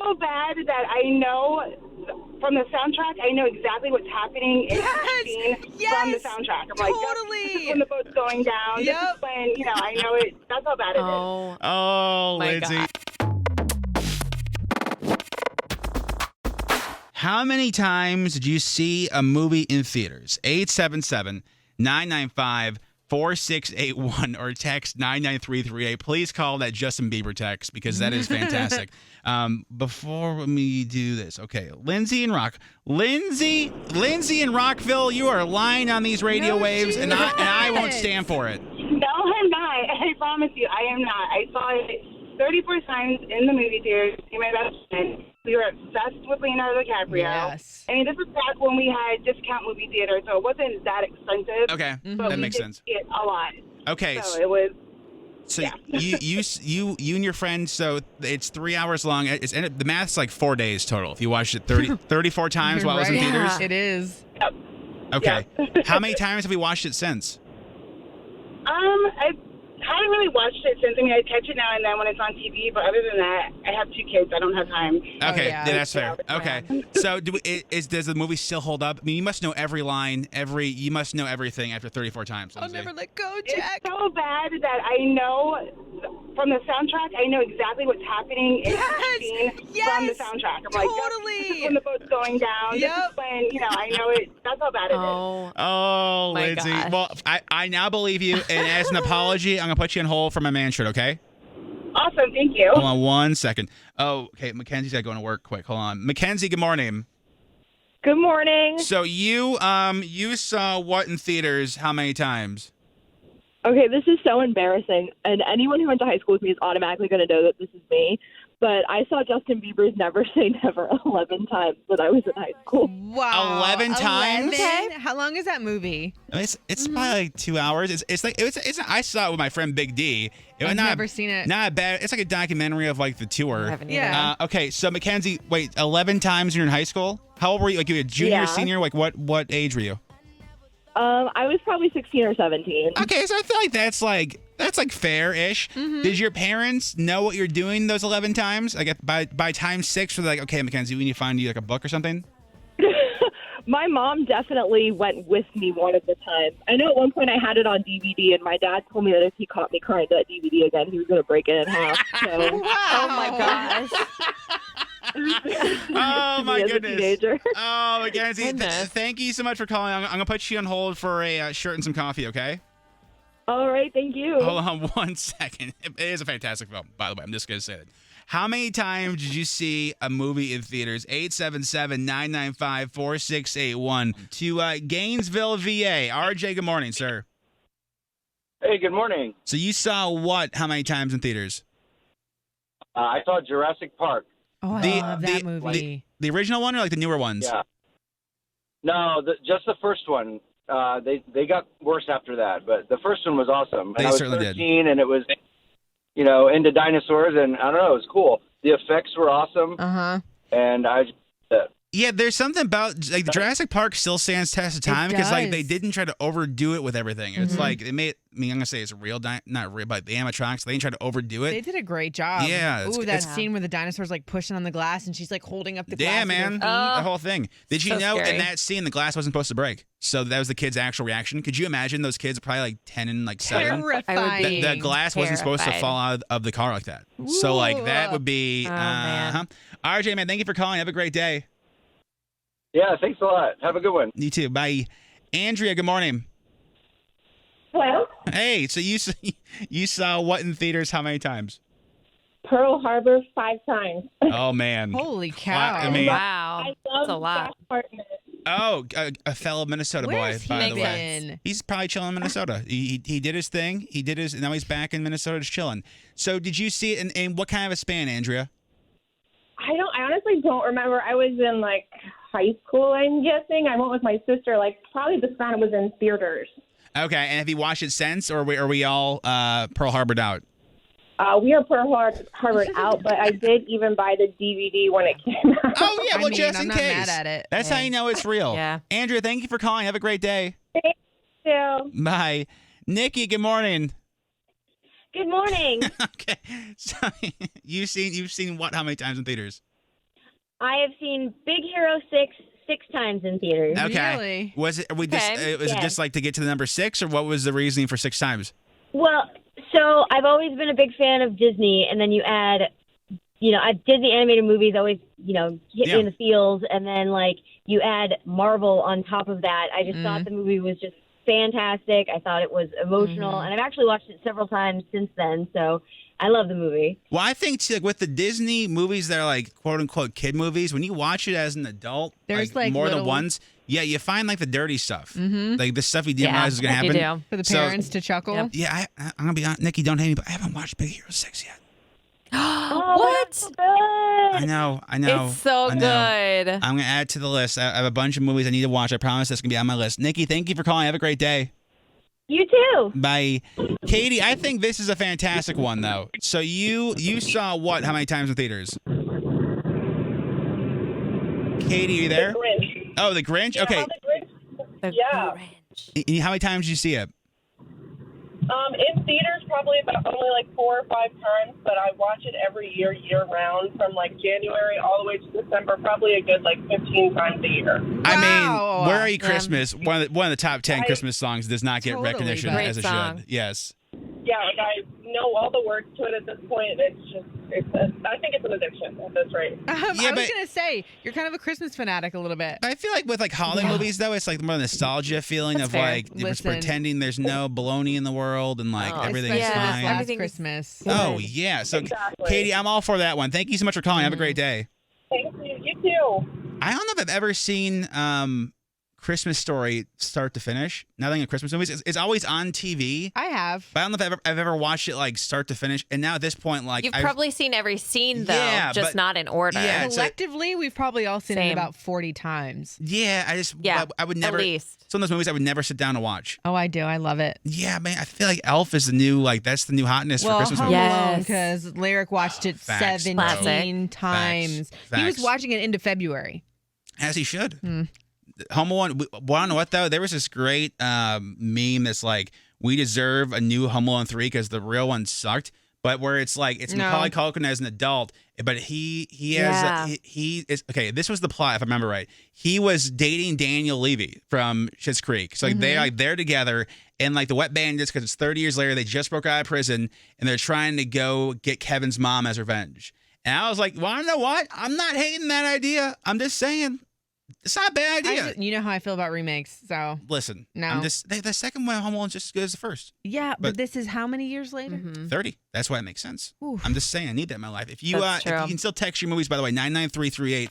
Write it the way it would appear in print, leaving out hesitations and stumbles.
so bad that I know from the soundtrack, I know exactly what's happening in each scene from the soundtrack. I'm like, this is when the boat's going down. This is when, I know it. That's how bad it is. Oh, my Lindsay. God. How many times did you see a movie in theaters? 877-995-4681 or text 99338. Please call that Justin Bieber text because that is fantastic. Before we do this, okay, Lindsay and Rockville, you are lying on these radio waves, and I won't stand for it. No, I'm not. I promise you, I am not. I saw it 34 times in the movie theater. Me and my best friend. We were obsessed with Leonardo Dicaprio. Yes. I mean, this was back when we had discount movie theater, so it wasn't that expensive. Okay, but that we makes did sense. see it a lot. Okay, So it was. So yeah. you and your friend, so it's 3 hours long. The math's like 4 days total. If you watched it 34 times while it was in theaters. It is. Yep. Okay. Yep. How many times have you watched it since? I haven't really watched it since. I mean, I catch it now and then when it's on TV, but other than that, I have 2 kids. I don't have time. Okay, yeah. that's fair. Okay, so does the movie still hold up? I mean, you must know every line, you must know everything after 34 times. I'll never let go, It's Jack. so bad that I know from the soundtrack, I know exactly what's happening in each scene from the soundtrack. I'm like, this is when the boat's going down. This is when, I know it. That's how bad it is. Oh, my Lindsay. gosh. Well, I now believe you, and as an apology, I'm going to put you on hold for my man shirt, okay? Awesome, thank you. Hold on 1 second. Oh, okay, Mackenzie's got to go to work quick. Hold on. Mackenzie, good morning. Good morning. So you saw what in theaters how many times? Okay, this is so embarrassing, and anyone who went to high school with me is automatically going to know that this is me. But I saw Justin Bieber's Never Say Never 11 times when I was in high school. Wow. 11 times? How long is that movie? I mean, it's probably like 2 hours. It's I saw it with my friend Big D. I've never seen it. Not bad. It's like a documentary of like the tour. I haven't either. Okay, so Mackenzie, wait, 11 times when you're in high school? How old were you? Like you were a junior, Yeah. senior? Like what age were you? I was probably 16 or 17. Okay, so I feel like that's like fair-ish. Mm-hmm. Did your parents know what you're doing those 11 times? Like by time 6, were they like, okay, Mackenzie, we need to find you like a book or something? My mom definitely went with me one of the times. I know at one point I had it on DVD, and my dad told me that if he caught me crying to that DVD again, he was going to break it in half. So, Oh my gosh. Oh my as a goodness! teenager. Oh, Mackenzie, Goodness. thank you so much for calling. I'm gonna put you on hold for a shirt and some coffee. Okay? All right, thank you. Hold on 1 second. It is a fantastic film, by the way. I'm just gonna say that. How many times did you see a movie in theaters? 877-995-4681 to Gainesville, VA. RJ, good morning, sir. Hey, good morning. So you saw what? How many times in theaters? I saw Jurassic Park. Oh, I love that movie. The original one or like the newer ones? Yeah. No, just the first one. They got worse after that, but the first one was awesome. They and I was certainly 13, and it was, into dinosaurs, and I don't know, it was cool. The effects were awesome, and I just Yeah, there's something about like Jurassic Park still stands test of time because like they does. didn't try to overdo it with everything. It's like they made. I mean, I'm gonna say it's real, not real, but the animatronics they didn't try to overdo it. They did a great job. Yeah, Ooh, that scene where the dinosaur's like pushing on the glass and she's like holding up the glass. Yeah, with her man, feet. the whole thing. Did you so know scary. in that scene the glass wasn't supposed to break? So that was the kid's actual reaction. Could you imagine those kids probably like 10 and like 7? Terrifying. The glass wasn't supposed to fall out of the car like that. So like that would be. man. RJ, man, thank you for calling. Have a great day. Yeah, thanks a lot. Have a good one. You too. Bye. Andrea, good morning. Hello? Hey, so you saw what in theaters how many times? Pearl Harbor 5 times. Oh, man. Holy cow. I mean, wow. I love That's a lot. Josh Hartnett. oh, a fellow Minnesota Where's boy, by he the way. been? He's probably chilling in Minnesota. He did his thing. Now he's back in Minnesota just chilling. So did you see it in what kind of a span, Andrea? I honestly don't remember. I was in like high school, I'm guessing. I went with my sister. Like probably the span was in theaters. Okay, and have you watched it since, or are we all Pearl Harbored out? We are Pearl Harbored out, but I did even buy the DVD when it came out. Oh yeah, well just I'm in not case. mad at it. That's how you know it's real. Yeah. Andrea, thank you for calling. Have a great day. Thank you. Bye. Nikki, good morning. Good morning. Okay, so you've seen what? How many times in theaters? I have seen Big Hero 6 times in theaters. Okay. Really? Was it? Was it just like to get to the number 6, or what was the reasoning for 6 times? Well, so I've always been a big fan of Disney, and then you add, Disney animated movies always, hit me in the feels, and then like you add Marvel on top of that. I just thought the movie was just fantastic. I thought it was emotional, and I've actually watched it several times since then. So I love the movie. Well, I think too, like with the Disney movies that are like quote unquote kid movies, when you watch it as an adult, there's like more little... than once, you find like the dirty stuff, like the stuff you didn't realize was gonna happen. You do. For the parents to chuckle. Yep. Yeah, I'm gonna be honest, Nikki, don't hate me, but I haven't watched Big Hero 6 yet. What? So good. I know. It's so good. I'm gonna add it to the list. I have a bunch of movies I need to watch. I promise that's gonna be on my list. Nikki, thank you for calling. Have a great day. You too. Bye. Katie, I think this is a fantastic one, though. So you saw what? How many times in theaters? Katie, are you there? The Grinch. Oh, The Grinch? Okay. The yeah. Grinch. How many times did you see it? In theaters, probably only like 4 or 5 times, but I watch it every year round, from like January all the way to December. Probably a good like 15 times a year. I mean, Where Are You Christmas? One of the top 10 Christmas songs does not get Totally, recognition but- as it Great song. should. Yes. Yeah, like I know all the words to it at this point. I think it's an addiction at this rate. I was gonna say you're kind of a Christmas fanatic a little bit. I feel like with like holiday movies though, it's like more nostalgia feeling That's of fair. like it's Listen. pretending there's no baloney in the world and like everything's Especially this fine. last Everything's Christmas. Oh yeah. So Exactly. Katie, I'm all for that one. Thank you so much for calling. Have a great day. Thank you. You too. I don't know if I've ever seen Christmas Story start to finish. Nothing in Christmas movies. It's always on TV. I have. But I don't know if I've ever watched it like start to finish. And now at this point, like You've probably seen every scene though, Yeah, just but- not in order. Yeah, it's like- Collectively, we've probably all seen it Same. about 40 times. I would never. At least. Some of those movies I would never sit down to watch. Oh, I do. I love it. Yeah, man. I feel like Elf is the new that's the new hotness for Christmas Home movies. Alone, Yes. because Lyric watched it Facts, 17 bro. times. He was Facts. watching it into February. As he should. Home Alone. Want to know what though? There was this great meme that's like, we deserve a new Home Alone 3 because the real one sucked. But where it's like it's Macaulay Culkin as an adult, but he is okay. This was the plot if I remember right. He was dating Daniel Levy from Schitt's Creek. So like they're together, and like the Wet Bandits, because it's 30 years later, they just broke out of prison and they're trying to go get Kevin's mom as revenge. And I was like, well, I know what? I'm not hating that idea. I'm just saying. It's not a bad idea. You know how I feel about remakes, so Listen, No. I'm just the second one, Home Alone's just as good as the first. yeah. But- But this is how many years later? 30. That's why it makes sense. Oof. I'm just saying, I need that in my life. If you That's if you true. can still text your movies, by the way, 99338.